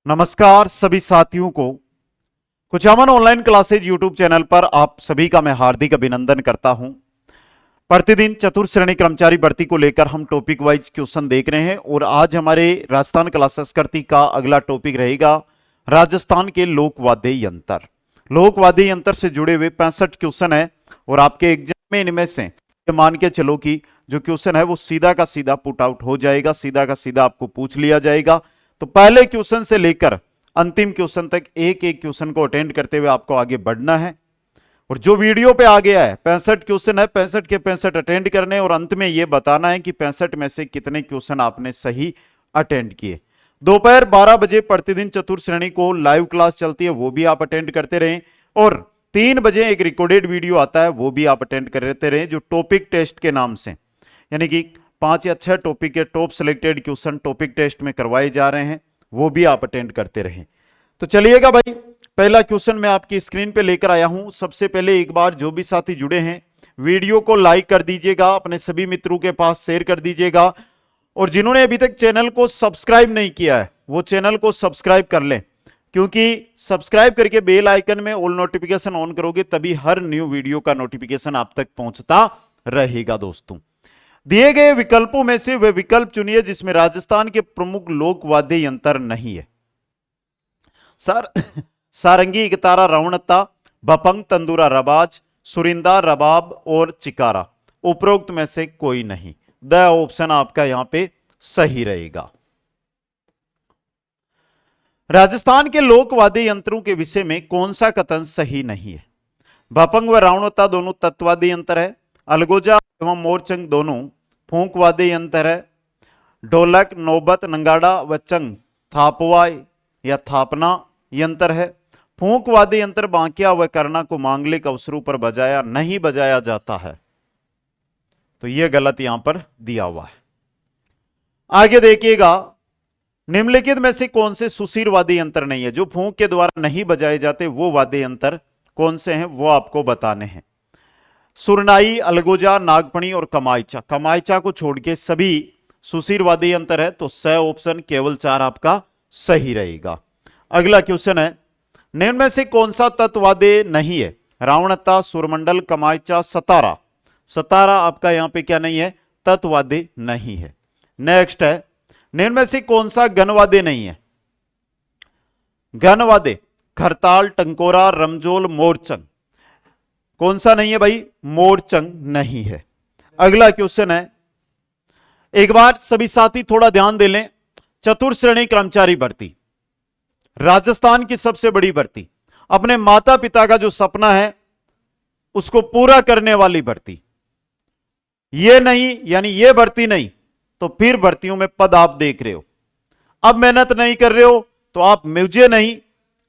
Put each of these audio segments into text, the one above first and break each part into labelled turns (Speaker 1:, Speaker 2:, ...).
Speaker 1: नमस्कार सभी साथियों को Kuchaman online classes YouTube channel पर आप सभी का मैं हार्दिक अभिनंदन करता हूं। प्रतिदिन चतुर्थ श्रेणी कर्मचारी भर्ती को लेकर हम टॉपिक वाइज क्वेश्चन देख रहे हैं और आज हमारे राजस्थान कला संस्कृति का अगला टॉपिक रहेगा राजस्थान के लोक वाद्य यंत्र। लोक वाद्य यंत्र से जुड़े हुए 65 क्वेश्चन है और आपके एग्जाम में इनमें से मान के चलो कि जो क्वेश्चन है वो सीधा का सीधा पुट आउट हो जाएगा, सीधा का सीधा आपको पूछ लिया जाएगा। तो पहले क्वेश्चन से लेकर अंतिम क्वेश्चन तक एक एक क्वेश्चन को अटेंड करते हुए आपको आगे बढ़ना है। और जो वीडियो पे आ गया है 65 क्वेश्चन है, 65 के 65 अटेंड करने और अंत में यह बताना है कि 65 में से कितने क्वेश्चन आपने सही अटेंड किए। दोपहर 12 बजे प्रतिदिन चतुर्थ श्रेणी को लाइव क्लास चलती है, वो भी आप अटेंड करते रहें। और 3 बजे एक रिकॉर्डेड वीडियो आता है, वो भी आप अटेंड करते रहें, जो टॉपिक टेस्ट के नाम से, यानी कि 5 या 6 टॉपिक के top selected question topic test में करवाए जा रहे हैं, वो भी आप अटेंड करते रहें। तो चलिएगा भाई, पहला क्वेश्चन मैं आपकी स्क्रीन पे लेकर आया हूं। सबसे पहले एक बार जो भी साथी जुड़े हैं वीडियो को लाइक कर दीजिएगा, अपने सभी मित्रों के पास शेयर कर दीजिएगा और जिन्होंने अभी तक चैनल को सब्सक्राइब नहीं किया है वो चैनल को सब्सक्राइब कर लें, क्योंकि सब्सक्राइब करके बेल आइकन में ऑल नोटिफिकेशन ऑन करोगे तभी हर न्यू वीडियो का नोटिफिकेशन आप तक पहुंचता रहेगा। दोस्तों, दिए गए विकल्पों में से वे विकल्प चुनिए जिसमें राजस्थान के प्रमुख लोक वाद्य यंत्र नहीं है। सारंगी, इकतारा, रावणता, भपंग, तंदूरा, रबाज, सुरिंदा, रबाब और चिकारा। उपरोक्त में से कोई नहीं। द ऑप्शन आपका यहां पे सही रहेगा। राजस्थान के लोक वाद्य यंत्रों के विषय में कौन सा कथन सही नहीं है? भपंग व रावणता दोनों तत्वाद्य यंत्र है। अलगोजा एवं मोरचंग दोनों फूंक वाद्य यंत्र है। ढोलक, नौबत, नंगाड़ा व चंग थापवा या थापना यंत्र है। फूंक वाद्य यंत्र बांकिया व करना को मांगलिक अवसरों पर बजाया नहीं बजाया जाता है, तो यह गलत यहां पर दिया हुआ है। आगे देखिएगा, निम्नलिखित में से कौन से सुशीर वाद्य यंत्र नहीं है? जो फूंक के द्वारा नहीं बजाए जाते वो वाद्य यंत्र कौन से हैं वो आपको बताने हैं। सुरनाई, अलगोजा, नागपणी और कमाईचा। कमाईचा को छोड़ के सभी सुशीर वाद्य यंत्र है, तो स ऑप्शन केवल 4 आपका सही रहेगा। अगला क्वेश्चन है, निम्न में से कौन सा तत्वाद्य नहीं है? रावणता, सुरमंडल, कमाईचा, सतारा। सतारा आपका यहां पे क्या नहीं है? तत्वाद्य नहीं है। नेक्स्ट है, निम्न में से कौन सा गणवाद्य नहीं है? गणवाद्य खरताल, टंकोरा, रमजोल, मोरचंग। कौन सा नहीं है भाई? मोरचंग नहीं है। अगला क्वेश्चन है, एक बार सभी साथी थोड़ा ध्यान दे लें। चतुर्थ श्रेणी कर्मचारी भर्ती, राजस्थान की सबसे बड़ी भर्ती, अपने माता पिता का जो सपना है उसको पूरा करने वाली भर्ती। ये नहीं, यानी ये भर्ती नहीं तो फिर भर्तियों में पद आप देख रहे हो। अब मेहनत नहीं कर रहे हो तो आप मुझे नहीं,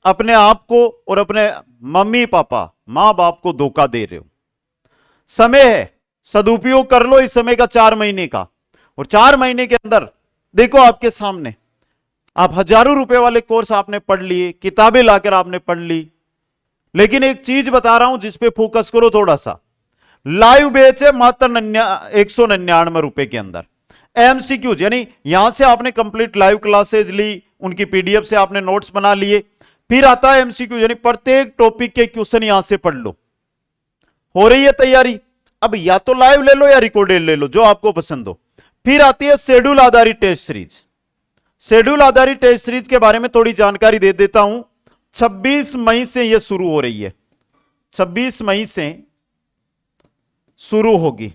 Speaker 1: अपने आप को और अपने मम्मी पापा मां बाप को धोखा दे रहे हो। समय है, सदुपयोग कर लो इस समय का, 4 महीने का। और 4 महीने के अंदर देखो आपके सामने, आप हजारों रुपए वाले कोर्स आपने पढ़ लिए, किताबें लाकर आपने पढ़ ली, लेकिन एक चीज बता रहा हूं जिस पे फोकस करो थोड़ा सा। लाइव बैच है मात्र 199 रुपए के अंदर। एमसीक्यूज, यानी यहां से आपने कंप्लीट लाइव क्लासेज ली, उनकी पीडीएफ से आपने नोट्स बना लिए, फिर आता है एमसीक्यू, यानी प्रत्येक टॉपिक के क्वेश्चन यहां से पढ़ लो। हो रही है तैयारी? अब या तो लाइव ले लो या रिकॉर्डेड ले लो, जो आपको पसंद हो। फिर आती है शेड्यूल आधारित टेस्ट सीरीज। शेड्यूल आधारित टेस्ट सीरीज के बारे में थोड़ी जानकारी दे देता हूं। 26 मई से यह शुरू हो रही है, 26 मई से शुरू होगी,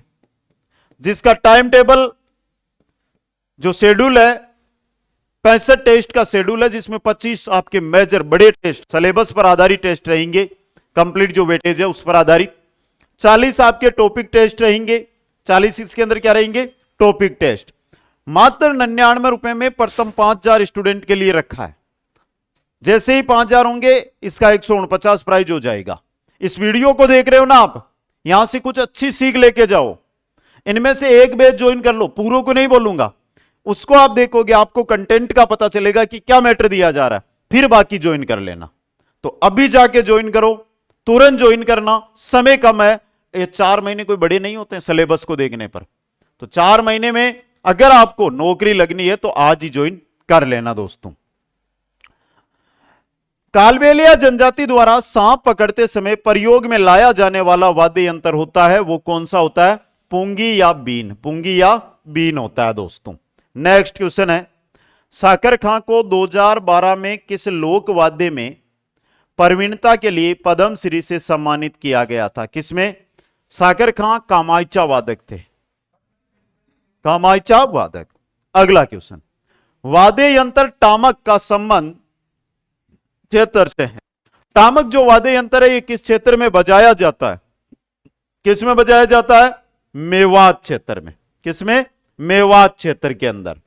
Speaker 1: जिसका टाइम टेबल जो शेड्यूल है 65 टेस्ट का शेड्यूल है, जिसमें 25 आपके मेजर बड़े टेस्ट सिलेबस पर आधारित टेस्ट रहेंगे, कंप्लीट जो वेटेज है उस पर आधारित। 40 आपके टॉपिक टेस्ट रहेंगे, 40 इसके अंदर क्या रहेंगे? Topic test. मात्र 99 रुपए में प्रथम 5000 स्टूडेंट के लिए रखा है। जैसे ही 5000 होंगे इसका 149 प्राइज हो जाएगा। इस वीडियो को देख रहे हो ना आप, यहां से कुछ अच्छी सीख लेके जाओ। इनमें से एक बैच ज्वाइन कर लो, पूरों को नहीं बोलूंगा, उसको आप देखोगे, आपको कंटेंट का पता चलेगा कि क्या मैटर दिया जा रहा है, फिर बाकी ज्वाइन कर लेना। तो अभी जाके ज्वाइन करो, तुरंत ज्वाइन करना, समय कम है। ये 4 महीने कोई बड़े नहीं होते हैं सिलेबस को देखने पर, तो 4 महीने में अगर आपको नौकरी लगनी है तो आज ही ज्वाइन कर लेना दोस्तों। कालबेलिया जनजाति द्वारा सांप पकड़ते समय प्रयोग में लाया जाने वाला वाद्य यंत्र होता है, वो कौन सा होता है? पुंगी या बीन? पुंगी या बीन होता है दोस्तों। नेक्स्ट क्वेश्चन है, साकर खां को 2012 में किस लोक वाद्य में प्रवीणता के लिए पद्मश्री से सम्मानित किया गया था? किसमें? साकर खां कामायचा वादक थे, कामायचा वादक। अगला क्वेश्चन, वाद्य यंत्र टामक का संबंध क्षेत्र से है। टामक जो वाद्य यंत्र है ये किस क्षेत्र में बजाया जाता है? किस में बजाया जाता है? मेवात क्षेत्र में। किसमें? मेवात क्षेत्र के अंदर।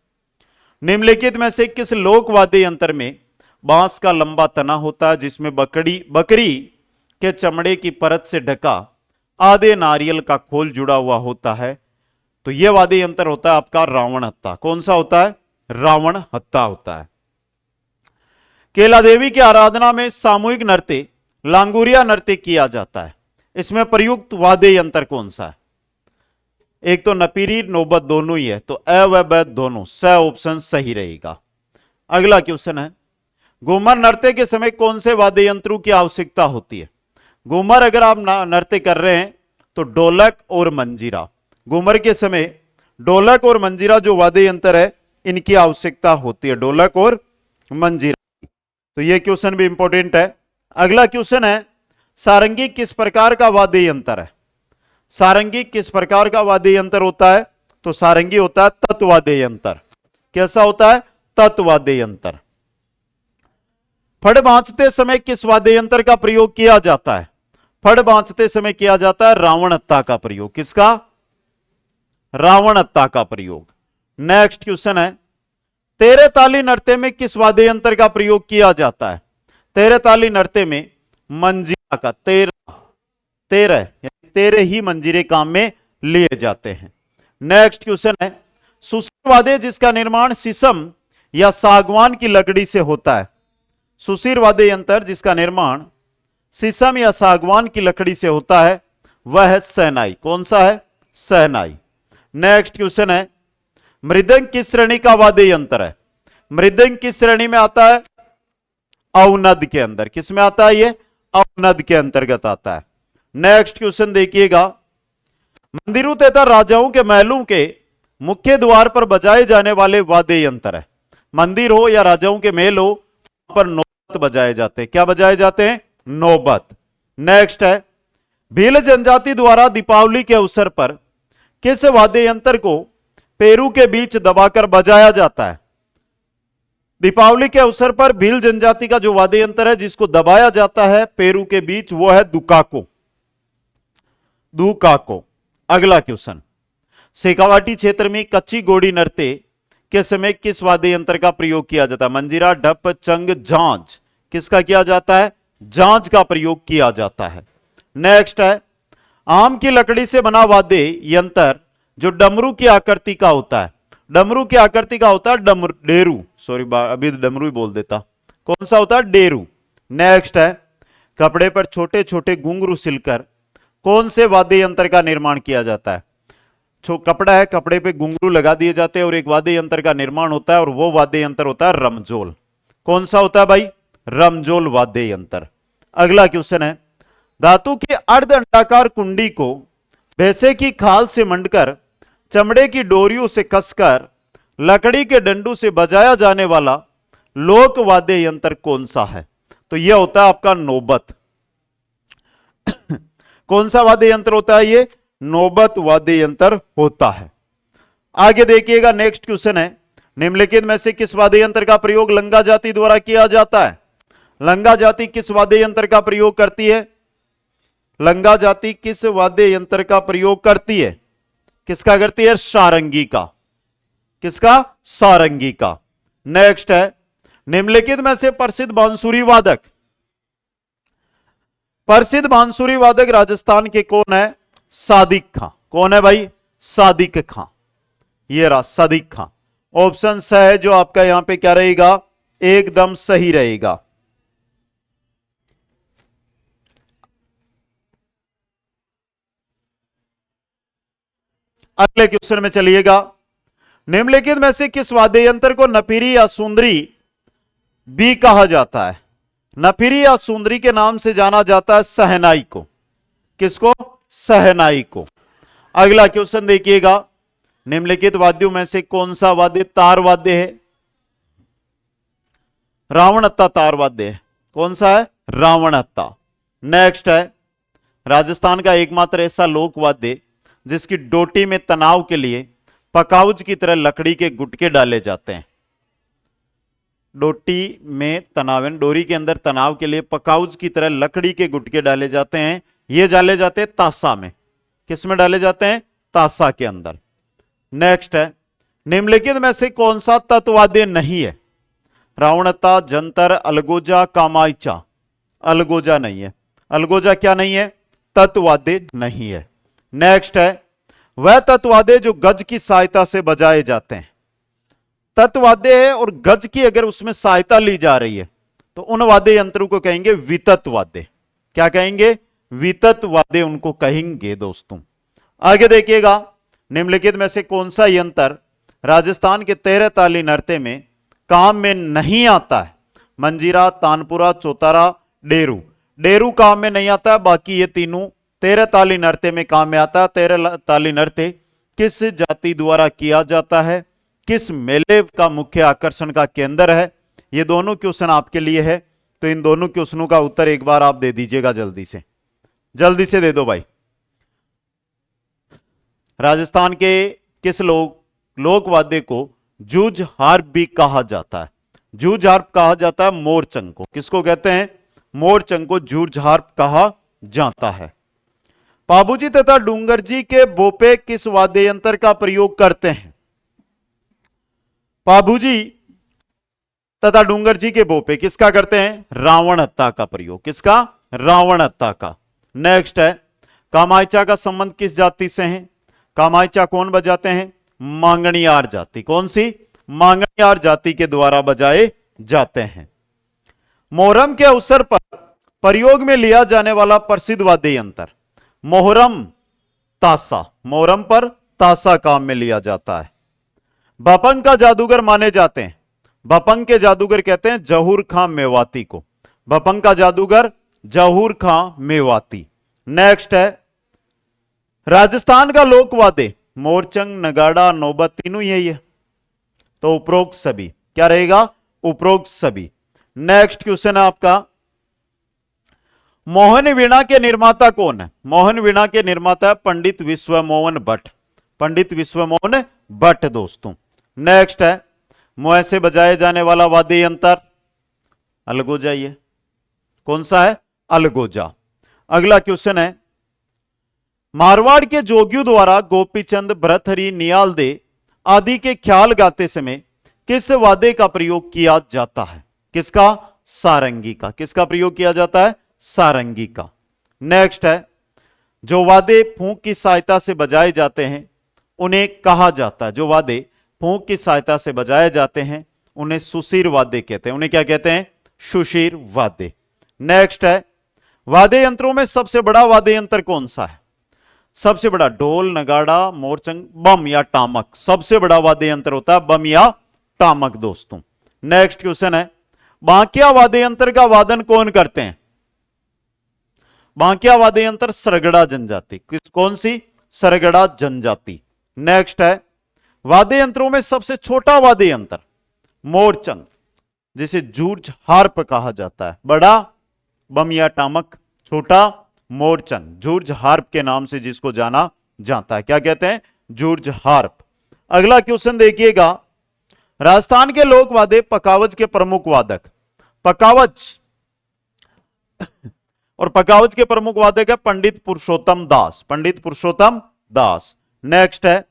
Speaker 1: निम्नलिखित में से किस लोक वाद्य यंत्र में बांस का लंबा तना होता है जिसमें बकरी के चमड़े की परत से ढका आधे नारियल का खोल जुड़ा हुआ होता है? तो यह वाद्य यंत्र होता है आपका रावण हत्ता। कौन सा होता है? रावण हत्ता होता है। केला देवी की आराधना में सामूहिक नृत्य लांगुरिया नृत्य किया जाता है, इसमें प्रयुक्त वाद्य यंत्र कौन सा है? एक तो नपीरी नौबत दोनों ही है, तो अ व ब दोनों, स ऑप्शन सही रहेगा। अगला क्वेश्चन है, घूमर नृत्य के समय कौन से वाद्य यंत्रों की आवश्यकता होती है? घूमर अगर आप नृत्य कर रहे हैं तो ढोलक और मंजीरा। घूमर के समय ढोलक और मंजीरा जो वाद्य यंत्र है इनकी आवश्यकता होती है, ढोलक और मंजीरा। तो यह क्वेश्चन भी इंपॉर्टेंट है। अगला क्वेश्चन है, सारंगी किस प्रकार का वाद्य यंत्र है? सारंगी किस प्रकार का वाद्य यंत्र होता है? तो सारंगी होता है तत्वाद्य यंत्र। कैसा होता है? तत्वाद्य यंत्र। फड़ बांचते समय किस वाद्य यंत्र का प्रयोग किया जाता है? फड़ बांचते समय किया जाता है रावण हत्ता का प्रयोग। किसका? रावण हत्ता का प्रयोग। नेक्स्ट क्वेश्चन है, तेरे ताली नृत्य में किस वाद्य यंत्र का प्रयोग किया जाता है? तेरे ताली नृत्य में मंजीरा का, तेरह ही मंजीरे काम में लिए जाते हैं। नेक्स्ट क्वेश्चन है, सुशील वाद्य जिसका निर्माण शीशम या सागवान की लकड़ी से होता है? सुशील वाद्य यंत्र जिसका निर्माण शीशम या सागवान की लकड़ी से होता है वह है शहनाई। कौन सा है? शहनाई। नेक्स्ट क्वेश्चन है, मृदंग किस श्रेणी का वाद्य यंत्र है? मृदंग किस श्रेणी में आता है? अवनद के अंदर। किस में आता है? ये अवनद के अंतर्गत आता है। नेक्स्ट क्वेश्चन देखिएगा, मंदिरों तथा राजाओं के महलों के मुख्य द्वार पर बजाए जाने वाले वाद्य यंत्र है। मंदिर हो या राजाओं के महल हो, पर नौबत बजाए जाते हैं। क्या बजाए जाते हैं? नौबत। नेक्स्ट है, भील जनजाति द्वारा दीपावली के अवसर पर किस वाद्य यंत्र को पेरू के बीच दबाकर बजाया जाता है? दीपावली के अवसर पर भील जनजाति का जो वाद्य यंत्र है जिसको दबाया जाता है पेरू के बीच वो है दुकाको। दुकाको। अगला क्वेश्चन, शेखावाटी क्षेत्र में कच्ची घोड़ी नृत्य के समय किस वाद्य यंत्र का प्रयोग किया जाता है? मंजीरा, ढप, चंग, झांझ। किसका किया जाता है? झांझ का प्रयोग किया जाता है। नेक्स्ट है, आम की लकड़ी से बना वाद्य यंत्र जो डमरू की आकृति का होता है। डमरू की आकृति का होता है डेरू। सॉरी, अभी डमरू ही बोल देता। कौन सा होता है? डेरू। नेक्स्ट है, कपड़े पर छोटे छोटे घुंघरू सिलकर कौन से वाद्य यंत्र का निर्माण किया जाता है? कपड़ा है, कपड़े पे घुंघरू लगा दिए जाते हैं और एक वाद्य यंत्र का निर्माण होता है और वो वाद्य यंत्र होता है रमजोल। कौन सा होता है भाई? रमजोल वाद्य यंत्र। अगला क्वेश्चन है, धातु की अर्ध अंडाकार कुंडी को भैंसे की खाल से मंडकर चमड़े की डोरियों से कसकर लकड़ी के डंडू से बजाया जाने वाला लोक वाद्य यंत्र कौन सा है? तो यह होता है आपका नौबत। कौन सा वाद्य यंत्र होता है? ये नौबत वाद्य यंत्र होता है। आगे देखिएगा, नेक्स्ट क्वेश्चन है, निम्नलिखित में से किस वाद्य यंत्र का प्रयोग लंगा जाति द्वारा किया जाता है? लंगा जाति किस वाद्य यंत्र का प्रयोग करती है? लंगा जाति किस वाद्य यंत्र का प्रयोग करती है? किसका करती है? सारंगी का। किसका? सारंगी का। नेक्स्ट है, निम्नलिखित में से प्रसिद्ध बांसुरी वादक, प्रसिद्ध बांसुरी वादक राजस्थान के कौन है? सादिक खां। कौन है भाई? सादिक खां। ये रहा सादिक खां। ऑप्शन स है जो आपका यहां पे क्या रहेगा? एकदम सही रहेगा। अगले क्वेश्चन में चलिएगा, निम्नलिखित में से किस वाद्य यंत्र को नपीरी या सुंदरी भी कहा जाता है? नफिरी या सुंदरी के नाम से जाना जाता है सहनाई को। किसको? सहनाई को। अगला क्वेश्चन देखिएगा, निम्नलिखित वाद्यों में से कौन सा वाद्य तार वाद्य है? रावणत्ता तार वाद्य है। कौन सा है? रावणत्ता। नेक्स्ट है, राजस्थान का एकमात्र ऐसा लोक वाद्य जिसकी डोटी में तनाव के लिए पकाउज की तरह लकड़ी के गुटके डाले जाते हैं। डोटी में तनाव, डोरी के अंदर तनाव के लिए पकाउज की तरह लकड़ी के गुटके डाले जाते हैं। ये डाले जाते हैं तासा में। किस में डाले जाते हैं? तासा के अंदर। नेक्स्ट है, निम्नलिखित में से कौन सा तत्वाद्य नहीं है? रावणता, जंतर, अलगोजा, कामाइचा। अलगोजा नहीं है। अलगोजा क्या नहीं है? तत्वाद्य नहीं है। नेक्स्ट है, वह तत्वाद्य जो गज की सहायता से बजाए जाते हैं। तत्वाद्य है और गज की अगर उसमें सहायता ली जा रही है तो उन वाद्य यंत्रों को कहेंगे वितत वाद्य। क्या कहेंगे? वितत वाद्य उनको कहेंगे दोस्तों। आगे देखिएगा, निम्नलिखित में से कौन सा यंत्र राजस्थान के 13 ताली नृत्य में काम में नहीं आता है? मंजीरा, तानपुरा, चौतारा, डेरू। डेरू काम में नहीं आता है, बाकी ये तीनों 13 ताली नृत्य में काम में आता है। 13 ताली नृत्य किस जाति द्वारा किया जाता है? किस मेले का मुख्य आकर्षण का केंद्र है? ये दोनों क्वेश्चन आपके लिए है, तो इन दोनों क्वेश्चनों का उत्तर एक बार आप दे दीजिएगा। जल्दी से दे दो भाई। राजस्थान के किस लोक वाद्य को जूझ हार्प भी कहा जाता है? जूझ हार्प कहा जाता है मोरचंग को। किसको कहते हैं? मोरचंग को जूझ हार्प कहा जाता है। पाबूजी तथा डूंगर जी के बोपे किस वाद्य यंत्र का प्रयोग करते हैं? पाबूजी तथा डूंगर जी के बोपे किसका करते हैं? रावणत्ता का प्रयोग। किसका? रावणत्ता का। नेक्स्ट है, कामाइचा का संबंध किस जाति से है? कामाइचा कौन बजाते हैं? मांगणियार जाति। कौन सी? मांगणियार जाति के द्वारा बजाए जाते हैं। मोहर्रम के अवसर पर प्रयोग में लिया जाने वाला प्रसिद्ध वाद्य यंत्र? मोहर्रम तासा। मोहर्रम पर तासा काम में लिया जाता है। बपंग का जादूगर माने जाते हैं। बपंग के जादूगर कहते हैं जहूर खां मेवाती को। बपंग का जादूगर जहूर खां मेवाती। नेक्स्ट है, राजस्थान का लोकवाद्य मोरचंग, नगाड़ा, नौबत तीनों यही है, तो उपरोक्त सभी। क्या रहेगा? उपरोक्त सभी। नेक्स्ट क्वेश्चन है आपका, मोहन वीणा के निर्माता कौन है? मोहन वीणा के निर्माता है पंडित विश्वमोहन भट्ट। पंडित विश्वमोहन भट्ट दोस्तों। नेक्स्ट है, मुंह से बजाए जाने वाला वाद्य यंत्र? अलगोजा। ये कौन सा है? अलगोजा। अगला क्वेश्चन है, मारवाड़ के जोगियों द्वारा गोपीचंद, भरथरी, नियाल दे आदि के ख्याल गाते समय किस वाद्य का प्रयोग किया जाता है? किसका? सारंगी का। किसका प्रयोग किया जाता है? सारंगी का। नेक्स्ट है, जो वाद्य फूंक की सहायता से बजाए जाते हैं उन्हें कहा जाता है? जो वाद्य फूंक की सहायता से बजाए जाते हैं उन्हें सुशीर वाद्य कहते हैं। उन्हें क्या कहते हैं? सुशीर वाद्य। नेक्स्ट है, वाद्य यंत्रों में सबसे बड़ा वाद्य यंत्र कौन सा है? सबसे बड़ा ढोल, नगाड़ा, मोरचंग, बम या टामक। सबसे बड़ा वाद्य यंत्र होता है बम या टामक दोस्तों। नेक्स्ट क्वेश्चन है, बांकिया वाद्य यंत्र का वादन कौन करते हैं? बांकिया वाद्य यंत्र सरगड़ा जनजाति। कौन सी? सरगड़ा जनजाति। नेक्स्ट है, वाद्य यंत्रों में सबसे छोटा वाद्य यंत्र? मोरचंग, जिसे जूझ हार्प कहा जाता है। बड़ा बम या टामक, छोटा मोरचंग, जूझ हार्प के नाम से जिसको जाना जाता है। क्या कहते हैं? जूझ हार्प। अगला क्वेश्चन देखिएगा, राजस्थान के लोक वाद्य पकावज के प्रमुख वादक? पकावज और पकावज के प्रमुख वादक है पंडित पुरुषोत्तम दास। पंडित पुरुषोत्तम दास। नेक्स्ट है,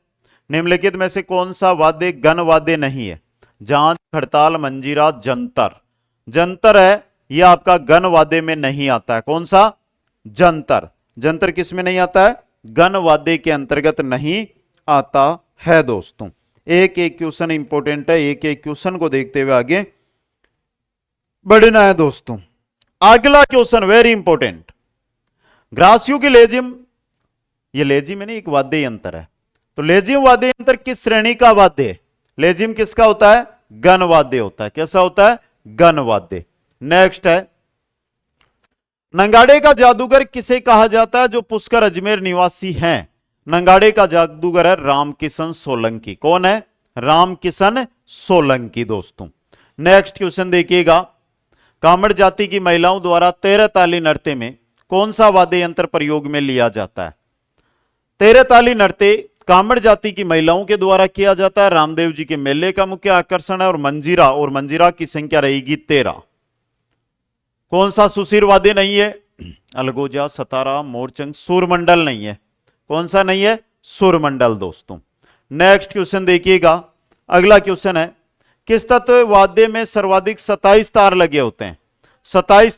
Speaker 1: निम्नलिखित में से कौन सा वाद्य गण वाद्य नहीं है? जांच, खड़ताल, मंजीरा, जंतर। जंतर है, यह आपका गण वाद्य में नहीं आता है। कौन सा? जंतर। जंतर किस में नहीं आता है? गण वाद्य के अंतर्गत नहीं आता है दोस्तों। एक एक क्वेश्चन इंपॉर्टेंट है, एक एक क्वेश्चन को देखते हुए आगे बढ़ना है दोस्तों। अगला क्वेश्चन वेरी इंपॉर्टेंट, ग्रासियो की लेजिम, ये लेजिम है नहीं, एक वाद्य यंत्र है, तो लेजिम वाद्य यंत्र किस श्रेणी का वाद्य है? लेजिम किसका होता है? गण वाद्य होता है। कैसा होता है? गण वाद्य। नेक्स्ट है, नंगाड़े का जादूगर किसे कहा जाता है जो पुष्कर अजमेर निवासी हैं? नंगाड़े का जादूगर है रामकिशन सोलंकी। कौन है? रामकिशन सोलंकी दोस्तों। नेक्स्ट क्वेश्चन देखिएगा, कामड़ जाति की महिलाओं द्वारा 13 ताली नृत्य में कौन सा वाद्य यंत्र प्रयोग में लिया जाता है? 13 ताली नृत्य कामड़ जाति की महिलाओं के द्वारा किया जाता है। रामदेव जी के मेले का मुख्य आकर्षण है और मंजीरा की संख्या रहेगी 13। कौन सा सुशीर वाद्य नहीं है? अलगोजा, सतारा, मोरचंग, सुरमंडल नहीं है। कौन सा नहीं है? सुरमंडल दोस्तों। नेक्स्ट क्वेश्चन देखिएगा, अगला क्वेश्चन है, किस तत्व वाद्य में सर्वाधिक 27 तार लगे होते हैं? 27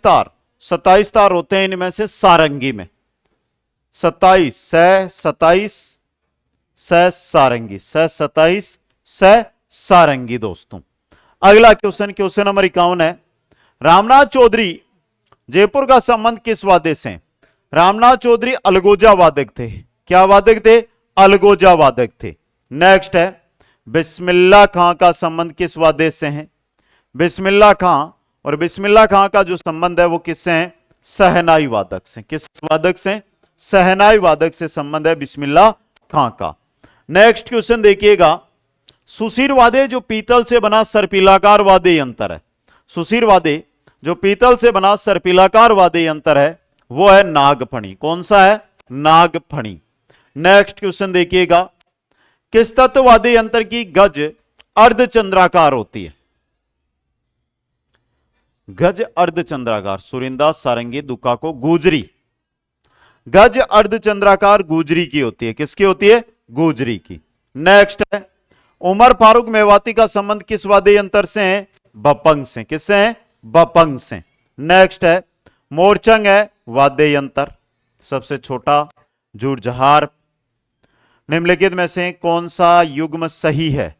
Speaker 1: तार होते हैं इनमें से सारंगी में। 27 सारंगी दोस्तों। अगला क्वेश्चन, क्वेश्चन नंबर 51 है, रामनाथ चौधरी जयपुर का संबंध किस वाद्य से? रामनाथ चौधरी अलगोजा वादक थे। क्या वादक थे? अलगोजा वादक थे। नेक्स्ट है, बिस्मिल्लाह खां का संबंध किस वाद्य से है? बिस्मिल्लाह खां और बिस्मिल्लाह खां का जो संबंध है वो किससे है? सहनाई वादक से। किस वादक से? सहनाई वादक से संबंध है बिस्मिल्लाह खां का। नेक्स्ट क्वेश्चन देखिएगा, सुशीर वाद्य जो पीतल से बना सर्पिलाकार वाद्य यंत्र है, सुशीर वाद्य जो पीतल से बना सर्पिलाकार वाद्य यंत्र है वो है नागफणी। कौन सा है? नागफणी। नेक्स्ट क्वेश्चन देखिएगा, किस तत्व वाद्य यंत्र की गज अर्धचंद्राकार होती है? गज अर्धचंद्राकार, सुरिंदा, सारंगी, दुकाको, गुजरी। गज अर्धचंद्राकार गुजरी की होती है। किसकी होती है? गुजरी की। नेक्स्ट है, उमर फारूक मेवाती का संबंध किस वाद्य यंत्र से है? बपंग से। किससे है? बपंग से। नेक्स्ट है, मोरचंग है वाद्य यंत्र, सबसे छोटा जूरजहार। निम्नलिखित में से कौन सा युग्म सही है?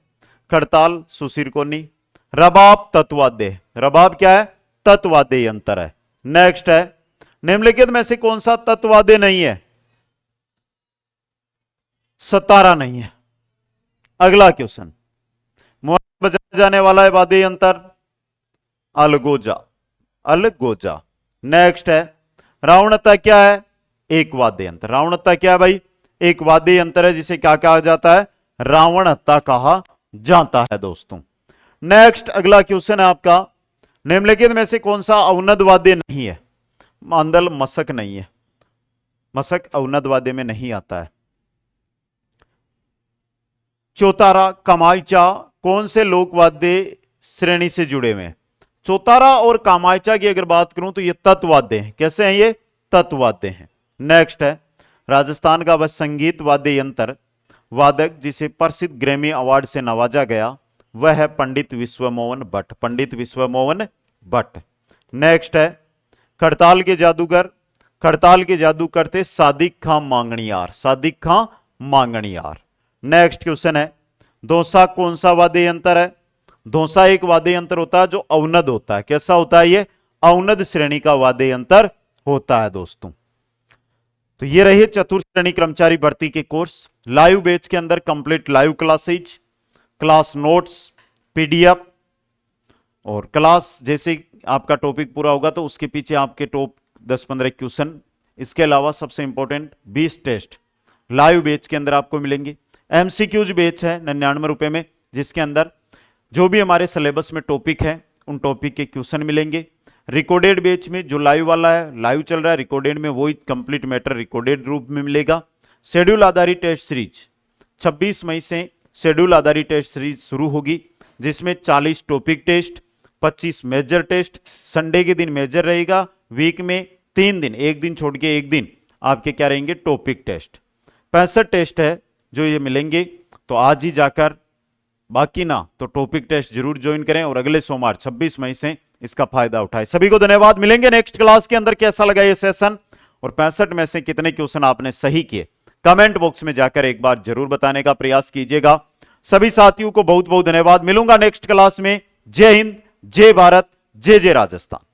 Speaker 1: खड़ताल, सुशीर कोनी। रबाब तत्वाद्य, रबाब क्या है? तत्वाद्य यंत्र है। नेक्स्ट है, निम्नलिखित में से कौन सा तत्वाद्य नहीं है? सतारा नहीं है। अगला क्वेश्चन, बजाया जाने वाला है वाद्य यंत्र अलगोजा। अलगोजा। नेक्स्ट है, रावणता क्या है? एक वाद्य यंत्र। रावणता क्या है भाई? एक वाद्य यंत्र है जिसे क्या कहा जाता है? रावणता कहा जाता है दोस्तों। नेक्स्ट अगला क्वेश्चन है आपका, निम्नलिखित में से कौन सा अवनद वाद्य नहीं है? मांदल, मसक नहीं है। मसक अवनद वाद्य में नहीं आता है। चौतारा, कामायचा कौन से लोकवाद्य श्रेणी से जुड़े हुए हैं? चौतारा और कामायचा की अगर बात करूं तो ये तत्ववाद्य हैं। कैसे हैं? ये तत्ववाद्य हैं। नेक्स्ट है, राजस्थान का वह संगीत वाद्य यंत्र वादक जिसे प्रसिद्ध ग्रैमी अवार्ड से नवाजा गया वह है पंडित विश्वमोहन भट्ट। पंडित विश्वमोहन भट्ट। नेक्स्ट है, खड़ताल के जादूगर, खड़ताल के जादूगर थे सादिक खां मांगणियार। सादिक खां मांगणियार। नेक्स्ट क्वेश्चन है, धोसा कौन सा वाद्य यंत्र है? धोसा एक वाद्य यंत्र होता है जो अवनद होता है। कैसा होता है? ये अवनद श्रेणी का वाद्य यंत्र होता है दोस्तों। तो ये रही चतुर्थ श्रेणी कर्मचारी भर्ती के कोर्स। लाइव बैच के अंदर complete live classes, class notes, PDF और क्लास जैसे आपका टॉपिक पूरा होगा तो उसके पीछे आपके टॉप 10-15 क्वेश्चन, इसके अलावा सबसे इंपॉर्टेंट 20 टेस्ट लाइव बैच के अंदर आपको मिलेंगे। एमसीक्यूज बैच है 99 रुपए में, जिसके अंदर जो भी हमारे सिलेबस में टॉपिक है उन टॉपिक के क्वेश्चन मिलेंगे। रिकॉर्डेड बैच में जो लाइव वाला है, लाइव चल रहा है, रिकॉर्डेड में वही कंप्लीट मैटर रिकॉर्डेड रूप में मिलेगा। शेड्यूल आधारित टेस्ट सीरीज 26 मई से शेड्यूल आधारित टेस्ट सीरीज शुरू होगी, जिसमें 40 topic test, 25 major test, Sunday के दिन मेजर रहेगा, वीक में 3 दिन, एक दिन छोड़ के एक दिन आपके क्या रहेंगे? Topic test. 65 टेस्ट है जो ये मिलेंगे, तो आज ही जाकर, बाकी ना तो टॉपिक टेस्ट जरूर ज्वाइन करें और अगले सोमवार 26 मई से इसका फायदा उठाएं। सभी को धन्यवाद। मिलेंगे नेक्स्ट क्लास के अंदर। कैसा लगा ये सेशन और 65 में से कितने क्वेश्चन आपने सही किए, कमेंट बॉक्स में जाकर एक बार जरूर बताने का प्रयास कीजिएगा। सभी साथियों को बहुत बहुत धन्यवाद। मिलूंगा नेक्स्ट क्लास में। जय हिंद, जय भारत, जय जय राजस्थान।